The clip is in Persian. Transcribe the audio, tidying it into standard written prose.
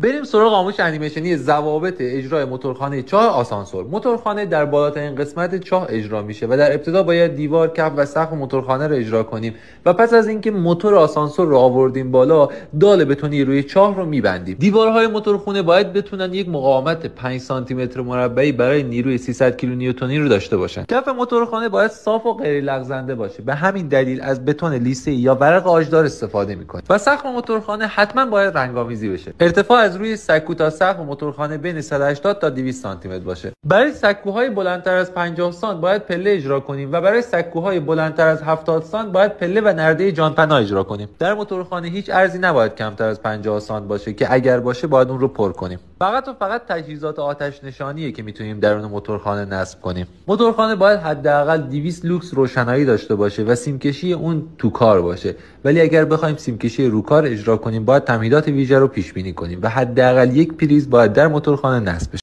بریم سراغ آموزش انیمیشنی ضوابط اجرای موتورخانه چاه آسانسور. موتورخانه در بالاترین قسمت چاه اجرا میشه و در ابتدا باید دیوار، کف و سقف موتورخانه رو اجرا کنیم و پس از اینکه موتور آسانسور رو آوردیم بالا، دال بتونی روی چاه رو میبندیم. دیوارهای موتورخانه باید بتونن یک مقاومت 5 سانتی متر مربعی برای نیروی 300 کیلونیوتنی رو داشته باشن. کف موتورخانه باید صاف و غیر لغزنده باشه. به همین دلیل از بتون لیسه‌ای یا ورق آجدار استفاده میکنیم. و سقف موتورخانه حتما باید رنگ‌آمیزی بشه. ارتفاع از روی سکو تا سقف موتورخانه بین 180 تا 200 سانتی متر باشه. برای سکوهای بلندتر از 50 سانت باید پله اجرا کنیم و برای سکوهای بلندتر از 70 سانت باید پله و نرده جانپنا اجرا کنیم. در موتورخانه هیچ ارزی نباید کمتر از 50 سانت باشه که اگر باشه باید اون رو پر کنیم. فقط تجهیزات آتش نشانیه که میتونیم درون موتورخانه نصب کنیم. موتورخانه باید حداقل 200 لوکس روشنایی داشته باشه و سیمکشی اون تو کار باشه. ولی اگر بخوایم سیمکشی رو کار اجرا کنیم باید تمهیدات ویژه رو پیش بینی کنیم و حداقل یک پریز باید در موتورخانه نصب بشه.